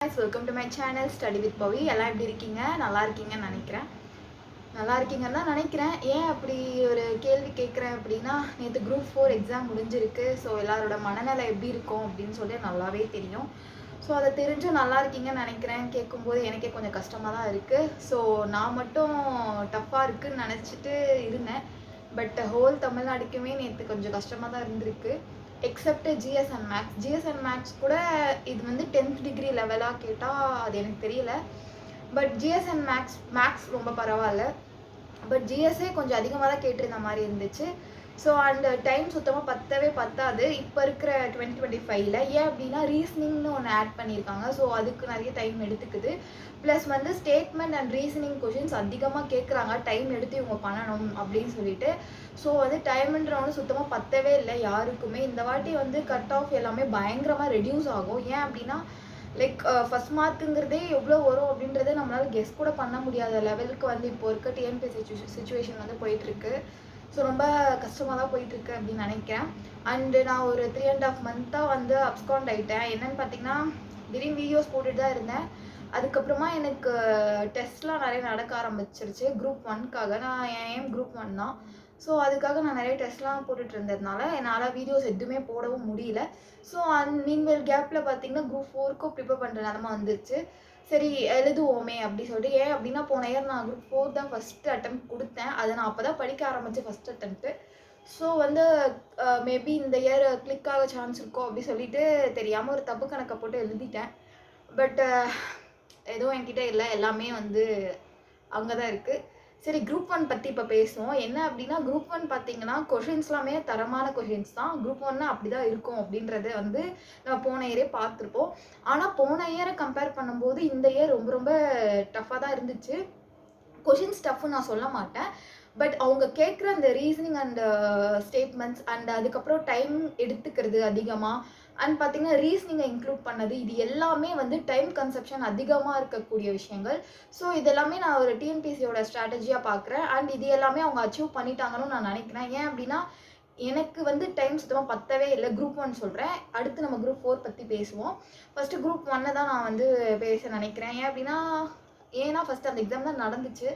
guys, welcome to my channel Study with Bobby. எல்லாம் எப்படி இருக்கீங்க? நல்லா இருக்கீங்கன்னு நினைக்கிறேன். நல்லா இருக்கீங்கன்னு தான் நினைக்கிறேன். ஏன் அப்படி ஒரு கேள்வி கேட்குறேன் அப்படின்னா, நேற்று குரூப் 4 எக்ஸாம் முடிஞ்சிருக்கு. ஸோ எல்லாரோட மனநிலை எப்படி இருக்கும் அப்படின்னு சொல்லி நல்லாவே தெரியும். ஸோ அதை தெரிஞ்சும் நல்லா இருக்கீங்கன்னு நினைக்கிறேன். கேட்கும்போது எனக்கே கொஞ்சம் கஷ்டமாக தான் இருக்குது. ஸோ நான் மட்டும் டஃப்பாக இருக்குன்னு நினச்சிட்டு இருந்தேன். பட் ஹோல் தமிழ்நாடுக்குமே நேற்று கொஞ்சம் கஷ்டமாக தான் இருந்திருக்கு. Except GS and maths. GS and maths கூட இது வந்து 10th டிகிரி லெவலாக கேட்டால் அது எனக்கு தெரியல. பட் ஜிஎஸ் அண்ட் மேக்ஸ் ரொம்ப பரவாயில்ல. பட் ஜிஎஸ்ஸே கொஞ்சம் அதிகமாக தான் கேட்டிருந்த மாதிரி இருந்துச்சு. ஸோ அந்த டைம் சுத்தமாக பத்தாது இப்போ இருக்கிற 2025ல். ஏன் அப்படின்னா ரீசனிங்னு ஒன்று ஆட் பண்ணியிருக்காங்க. ஸோ அதுக்கு நிறைய டைம் எடுத்துக்குது. ப்ளஸ் வந்து ஸ்டேட்மெண்ட் அண்ட் ரீசனிங் கொஷின்ஸ் அதிகமாக கேட்குறாங்க, டைம் எடுத்து இவங்க பண்ணணும் அப்படின்னு சொல்லிட்டு. ஸோ வந்து டைம்ன்றவங்க சுத்தமாக பத்தவே இல்லை யாருக்குமே. இந்த வாட்டி வந்து கட் ஆஃப் எல்லாமே பயங்கரமாக ரெடியூஸ் ஆகும். ஏன் அப்படின்னா லைக் ஃபஸ்ட் மார்க்குங்கிறதே எவ்வளோ வரும் அப்படின்றத நம்மளால் கெஸ் கூட பண்ண முடியாத லெவலுக்கு வந்து இப்போ இருக்க டிஎன்பிஎஸ்சி சுச்சுவேஷன் வந்து போயிட்டுருக்கு. ஸோ ரொம்ப கஷ்டமாக தான் போயிட்டுருக்கு அப்படின்னு நினைக்கிறேன். அண்டு நான் ஒரு 3.5 மந்த்தாக வந்து அப்ஸ்காண்ட் ஆகிட்டேன். என்னென்னு பார்த்தீங்கன்னா திடீர்னு வீடியோஸ் போட்டுட்டு தான் இருந்தேன். அதுக்கப்புறமா எனக்கு டெஸ்ட்லாம் நிறைய நடக்க ஆரம்பிச்சிருச்சு குரூப் 1க்காக. நான் என் ஏம் குரூப் 1 தான். ஸோ அதுக்காக நான் நிறைய டெஸ்ட்லாம் போட்டுட்டு இருந்ததுனால என்னால் வீடியோஸ் எதுவுமே போடவும் முடியல. ஸோ நீங்கள் கேப்பில் பார்த்தீங்கன்னா குரூப் 4க்கும் ப்ரிப்பேர் பண்ணுற நிலமை வந்துச்சு. சரி எழுதுவோமே அப்படி சொல்லிட்டு. ஏன் அப்படின்னா போன இயர் நான் குரூப் 4 தான் ஃபஸ்ட்டு அட்டெம்ப்ட் கொடுத்தேன். அதை நான் அப்போ தான் படிக்க ஆரம்பித்தேன் ஃபஸ்ட் அட்டெம்ப்ட்டு. ஸோ வந்து மேபி இந்த இயர் கிளிக் ஆக சான்ஸ் இருக்கும் அப்படி சொல்லிட்டு தெரியாமல் ஒரு தப்பு கணக்கை போட்டு எழுதிட்டேன். பட் எதுவும் என்கிட்ட இல்லை, எல்லாமே வந்து அங்கே தான் இருக்குது. சரி, குரூப் 1 பற்றி இப்போ பேசுவோம். என்ன அப்படின்னா குரூப் 1 பார்த்தீங்கன்னா கொஷின்ஸ்லாமே தரமான கொஷின்ஸ் தான். குரூப் 1 அப்படி தான் இருக்கும் அப்படின்றத வந்து நம்ம போன இயரே பார்த்துருப்போம். ஆனால் போன இயரை கம்பேர் பண்ணும்போது இந்த இயர் ரொம்ப ரொம்ப டஃப்பாக தான் இருந்துச்சு. கொஷின்ஸ் டஃப்னு நான் சொல்ல மாட்டேன். பட் அவங்க கேட்குற அந்த ரீசனிங் அண்ட் ஸ்டேட்மெண்ட்ஸ் அண்ட் அதுக்கப்புறம் டைம் எடுத்துக்கிறது அதிகமாக அண்ட் பார்த்தீங்கன்னா ரீசனிங்கை இன்க்ளூட் பண்ணது, இது எல்லாமே வந்து டைம் கன்சப்ஷன் அதிகமாக இருக்கக்கூடிய விஷயங்கள். ஸோ இதெல்லாமே நான் ஒரு டிஎன்பிஎஸ்சியோட ஸ்ட்ராட்டஜியாக பார்க்குறேன். அண்ட் இது எல்லாமே அவங்க அச்சீவ் பண்ணிட்டாங்கன்னு நான் நினைக்கிறேன். ஏன் அப்படின்னா எனக்கு வந்து டைம் சுத்தமாக பத்தவே இல்லை. குரூப் 1 சொல்கிறேன், அடுத்து நம்ம குரூப் 4 பற்றி பேசுவோம். ஃபஸ்ட்டு குரூப் 1 தான் நான் வந்து பேச நினைக்கிறேன். ஏன்னா ஃபஸ்ட்டு அந்த எக்ஸாம் தான் நடந்துச்சு.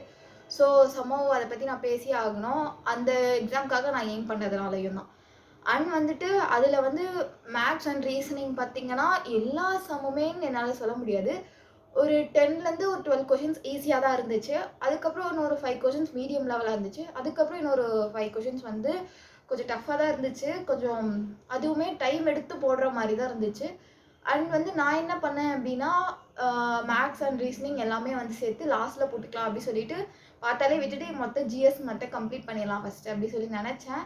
ஸோ சம்பவம் அதை பற்றி நான் பேசி ஆகணும். அந்த எக்ஸாமுக்காக நான் எய்ம் பண்ணதுனாலையும் தான். அண்ட் வந்துட்டு அதில் வந்து மேக்ஸ் அண்ட் ரீசனிங் பார்த்தீங்கன்னா எல்லா சமமே என்னால் சொல்ல முடியாது. ஒரு 10லேருந்து ஒரு 12 கொஷின்ஸ் ஈஸியாக தான் இருந்துச்சு. அதுக்கப்புறம் இன்னொரு 5 கொஷின்ஸ் மீடியம் லெவலாக இருந்துச்சு. அதுக்கப்புறம் இன்னொரு 5 கொஷின்ஸ் வந்து கொஞ்சம் டஃப்பாக தான் இருந்துச்சு. கொஞ்சம் அதுவுமே டைம் எடுத்து போடுற மாதிரி தான் இருந்துச்சு. அண்ட் வந்து நான் என்ன பண்ணேன் அப்படின்னா மேக்ஸ் அண்ட் ரீசனிங் எல்லாமே வந்து சேர்த்து லாஸ்ட்டில் போட்டுக்கலாம் அப்படி சொல்லிட்டு பார்த்தாலே விட்டுட்டு மொத்தம் ஜிஎஸ் மட்டும் கம்ப்ளீட் பண்ணிடலாம் ஃபஸ்ட்டு அப்படி சொல்லி நினச்சேன்.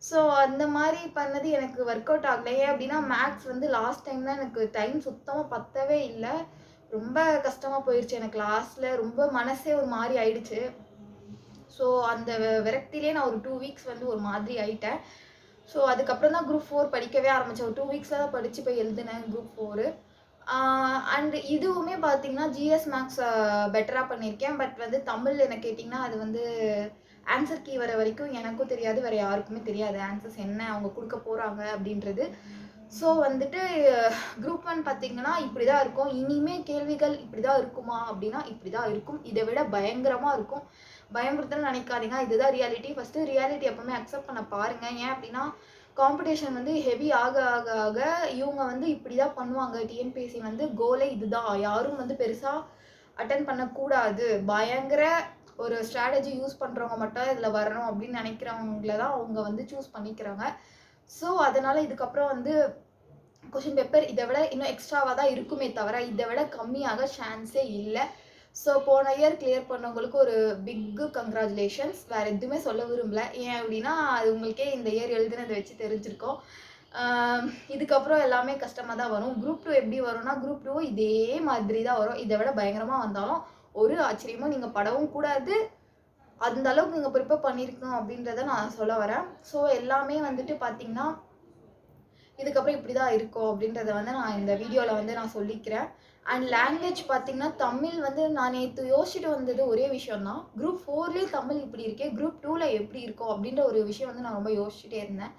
ஸோ அந்த மாதிரி பண்ணது எனக்கு ஒர்க் அவுட் ஆகலை. ஏன் அப்படின்னா மேக்ஸ் வந்து லாஸ்ட் டைம் தான் எனக்கு டைம் சுத்தமாக பத்தவே இல்லை. ரொம்ப கஷ்டமாக போயிடுச்சு எனக்கு. லாஸ்ட்டில் ரொம்ப மனசே ஒரு மாதிரி ஆயிடுச்சு. ஸோ அந்த விரக்தியிலே நான் ஒரு 2 வீக்ஸ் வந்து ஒரு மாதிரி ஆயிட்டேன். ஸோ அதுக்கப்புறம் தான் குரூப் 4 படிக்கவே ஆரம்பித்தேன். ஒரு 2 வீக்ஸில் தான் படித்து போய் எழுதினேன் குரூப் 4. அண்ட் இதுவுமே பார்த்தீங்கன்னா ஜிஎஸ் மேக்ஸ் பெட்டராக பண்ணியிருக்கேன். பட் வந்து தமிழ் என்ன கேட்டிங்கன்னா அது வந்து ஆன்சர் கீ வர வரைக்கும் எனக்கும் தெரியாது, வேறு யாருக்குமே தெரியாது ஆன்சர்ஸ் என்ன அவங்க கொடுக்க போகிறாங்க அப்படின்றது. ஸோ வந்துட்டு குரூப் 1 பார்த்தீங்கன்னா இப்படி தான் இருக்கும். இனிமே கேள்விகள் இப்படி தான் இருக்குமா அப்படின்னா இப்படி தான் இருக்கும். இதை விட பயங்கரமாக இருக்கும். பயமுறுத்தன்னு நினைக்காதீங்க, இதுதான் ரியாலிட்டி. ஃபஸ்ட்டு ரியாலிட்டி எப்போவுமே அக்செப்ட் பண்ண பாருங்கள். ஏன் அப்படின்னா காம்படிஷன் வந்து ஹெவி ஆக ஆக ஆக இவங்க வந்து இப்படி தான் பண்ணுவாங்க. டிஎன்பிஎஸ்சி வந்து கோலே இதுதான், யாரும் வந்து பெருசாக அட்டன் பண்ணக்கூடாது, பயங்கர ஒரு ஸ்ட்ராட்டஜி யூஸ் பண்ணுறவங்க மட்டும் இதில் வரணும் அப்படின்னு நினைக்கிறவங்கள தான் அவங்க வந்து சூஸ் பண்ணிக்கிறாங்க. ஸோ அதனால் இதுக்கப்புறம் வந்து கொஷின் பேப்பர் இதை விட இன்னும் எக்ஸ்ட்ராவாக தான் இருக்குமே தவிர இதை விட கம்மியாக சான்ஸே இல்லை. ஸோ போன இயர் கிளியர் பண்ணவங்களுக்கு ஒரு பிக்கு கங்க்ராச்சுலேஷன்ஸ். வேறு எதுவுமே சொல்ல விரும்பல. ஏன் அப்படின்னா அது உங்களுக்கே இந்த இயர் எழுதுனதை வச்சு தெரிஞ்சிருக்கோம். இதுக்கப்புறம் எல்லாமே கஷ்டமாக தான் வரும். குரூப் 2 எப்படி வரும்னா குரூப் 2 இதே மாதிரி தான் வரும். இதை விட பயங்கரமாக வந்தாலும் ஒரு ஆச்சரியமும் நீங்கள் படவும் கூடாது. அந்த அளவுக்கு நீங்கள் ப்ரிப்பேர் பண்ணியிருக்கணும் அப்படின்றத நான் சொல்ல வரேன். ஸோ எல்லாமே வந்துட்டு பார்த்தீங்கன்னா இதுக்கப்புறம் இப்படி தான் இருக்கும் அப்படின்றத வந்து நான் இந்த வீடியோவில் வந்து நான் சொல்லிக்கிறேன். அண்ட் லாங்குவேஜ் பார்த்தீங்கன்னா தமிழ் வந்து நான் நேற்று யோசிச்சுட்டு வந்தது ஒரே விஷயம் தான். குரூப் 4லேயே தமிழ் இப்படி இருக்கே, குரூப் 2ல் எப்படி இருக்கும் அப்படின்ற ஒரு விஷயம் வந்து நான் ரொம்ப யோசிச்சுட்டே இருந்தேன்.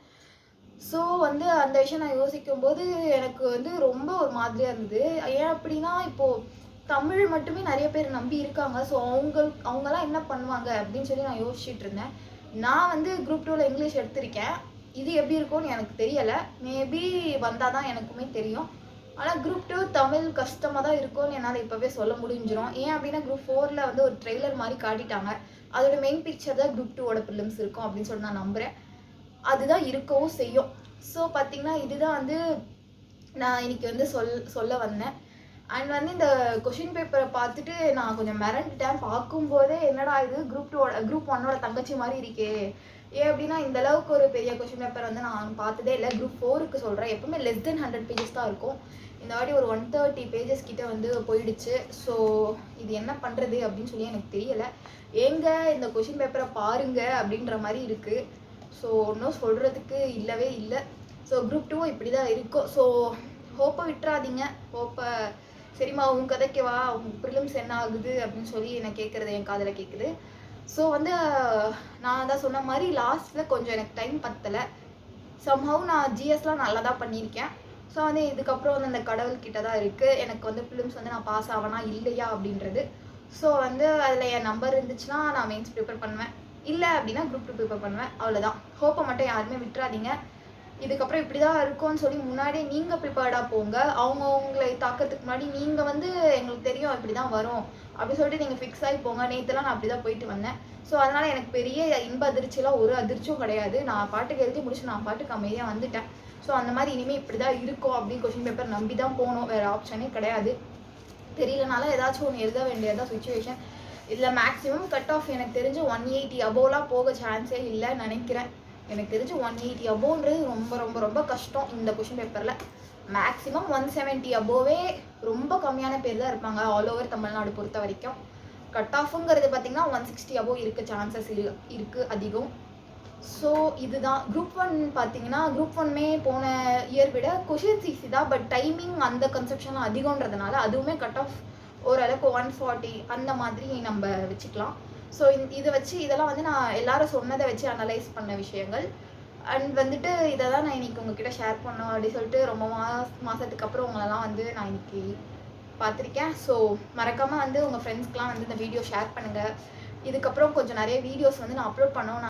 ஸோ வந்து அந்த விஷயம் நான் யோசிக்கும்போது எனக்கு வந்து ரொம்ப ஒரு மாதிரியா இருந்தது. ஏன் அப்படின்னா, இப்போ தமிழ் மட்டுமே நெறைய பேர் நம்பி இருக்காங்க. ஸோ அவங்கலாம் என்ன பண்ணுவாங்க அப்படின்னு சொல்லி நான் யோசிச்சுட்டு இருந்தேன். நான் வந்து குரூப் 2ல இங்கிலீஷ் எடுத்திருக்கேன். இது எப்படி இருக்கும்னு எனக்கு தெரியல. மேபி வந்தா தான் எனக்குமே தெரியும். ஆனா குரூப் 2 தமிழ் கஷ்டமா தான் இருக்கும்னு என்னால இப்பவே சொல்ல முடிஞ்சிரும். ஏன் அப்படின்னா குரூப் 4ல வந்து ஒரு ட்ரெய்லர் மாரி காட்டிட்டாங்க. அதோட மெயின் பிக்சர் தான் குரூப் 2வோட பிலிம்ஸ் இருக்கும் அப்படின்னு சொல்லி நான் நம்புறேன். அதுதான் இருக்கவும் செய்யும். ஸோ பார்த்தீங்கன்னா, இதுதான் வந்து நான் இன்னைக்கு வந்து சொல்ல வந்தேன். அண்ட் வந்து இந்த கொஸ்டின் பேப்பர பார்த்துட்டு நான் கொஞ்சம் மிரண்டுட்டேன். பார்க்கும்போதே என்னடா இது குரூப் 1ஓட தங்கச்சி மாரி இருக்கே! ஏன் அப்டின்னா, இந்த அளவுக்கு ஒரு பெரிய கொஸ்டின் பேப்பர் வந்து நான் பார்த்ததே இல்ல. குரூப் 4க்கு சொல்றேன். எப்பவுமே லெஸ் தென் 100 பேஜஸ் தான் இருக்கும். இந்த வாட்டி ஒரு 130 பேஜஸ் கிட்ட வந்து போயிடுச்சு. ஸோ இது என்ன பண்றது அப்டின்னு சொல்லி எனக்கு தெரியல. ஏங்க இந்த கொஸ்டின் பேப்பர பாருங்க அப்டின்ற மாரி இருக்கு. ஸோ ஒன்றும் சொல்றதுக்கு இல்லவே இல்ல. ஸோ குரூப் 2வும் இப்படி தான் இருக்கும். ஸோ ஹோப்பை விட்டுறாதீங்க. சரிம்மா உன் கதைக்கு வா, உன் ப்ரிலிம்ஸ் என்ன ஆகுது அப்படின்னு சொல்லி என்ன கேட்குறது என் காதில் கேட்குது. ஸோ வந்து நான் தான் சொன்ன மாதிரி லாஸ்ட்டில் கொஞ்சம் எனக்கு டைம் பத்தலை. சம்ஹவ் நான் ஜிஎஸ்லாம் நல்லா தான் பண்ணியிருக்கேன். ஸோ வந்து இதுக்கப்புறம் வந்து அந்த கடவுள்கிட்ட தான் இருக்குது. எனக்கு வந்து ப்ரிலிம்ஸ் வந்து நான் பாஸ் ஆவேனா இல்லையா அப்படின்றது. ஸோ வந்து அதில் என் நம்பர் இருந்துச்சுன்னா நான் மெயின்ஸ் ப்ரிப்பேர் பண்ணுவேன். இல்லை அப்படின்னா குரூப் 2 ப்ரிப்பேர் பண்ணுவேன். அவ்வளோதான். ஹோப்பை மட்டும் யாருமே விட்டுறாதீங்க. இதுக்கப்புறம் இப்படி தான் இருக்கும்னு சொல்லி முன்னாடியே நீங்கள் ப்ரிப்பேர்டாக போங்க. உங்களை தாக்கறதுக்கு முன்னாடி நீங்கள் வந்து எங்களுக்கு தெரியும் இப்படி தான் வரும் அப்படி சொல்லிட்டு நீங்கள் ஃபிக்ஸ் ஆகி போங்க. நேற்றுலாம் நான் அப்படி தான் போயிட்டு வந்தேன். ஸோ அதனால் எனக்கு பெரிய இன்ப அதிர்ச்சியெலாம் ஒரு அதிர்ச்சியும் கிடையாது. நான் பாட்டுக்கு எழுதி முடிச்சு நான் பாட்டுக்கு அமைதியாக வந்துட்டேன். ஸோ அந்த மாதிரி இனிமேல் இப்படி தான் இருக்கும் அப்படின்னு கொஸ்டின் பேப்பர் நம்பி தான் போகணும். வேறு ஆப்ஷனே கிடையாது. தெரியலனாலும் ஏதாச்சும் ஒன்று எழுத வேண்டியதான் சுச்சுவேஷன். இதில் மேக்ஸிமம் கட் ஆஃப் எனக்கு தெரிஞ்சு 180 அபோவ்லாம் போக சான்ஸே இல்லைன்னு நினைக்கிறேன். எனக்கு தெரிஞ்சு 180 அபோவ்ன்றது ரொம்ப ரொம்ப ரொம்ப கஷ்டம் இந்த கொஷின் பேப்பரில். மேக்ஸிமம் 170 அபோவே ரொம்ப கம்மியான பேர் தான் இருப்பாங்க ஆல் ஓவர் தமிழ்நாடு பொறுத்த வரைக்கும். கட் ஆஃபுங்கிறது பார்த்தீங்கன்னா 160 அபோவ் இருக்க சான்சஸ் இருக்குது அதிகம். ஸோ இதுதான் குரூப் 1 பார்த்தீங்கன்னா குரூப் 1மே போன இயர் விட கொஷின்ஸ் ஈஸி தான். பட் டைமிங் அந்த கன்செப்ஷன் அதிகன்றதுனால அதுவுமே கட் ஆஃப் ஓரளவுக்கு 140 அந்த மாதிரி நம்ம வச்சுக்கலாம். ஸோ இதை வச்சு இதெல்லாம் வந்து நான் எல்லாரும் சொன்னதை வச்சு அனலைஸ் பண்ண விஷயங்கள். அண்ட் வந்துட்டு இதை தான் நான் இன்னைக்கு உங்ககிட்ட ஷேர் பண்ணோம் அப்படின்னு சொல்லிட்டு ரொம்ப மாதத்துக்கு அப்புறம் உங்களெல்லாம் வந்து நான் இன்னைக்கு பார்த்துருக்கேன். ஸோ மறக்காமல் வந்து உங்கள் ஃப்ரெண்ட்ஸ்க்கெலாம் வந்து இந்த வீடியோ ஷேர் பண்ணுங்கள். இதுக்கப்புறம் கொஞ்சம் நிறைய வீடியோஸ் வந்து நான் அப்லோட் பண்ணோம்.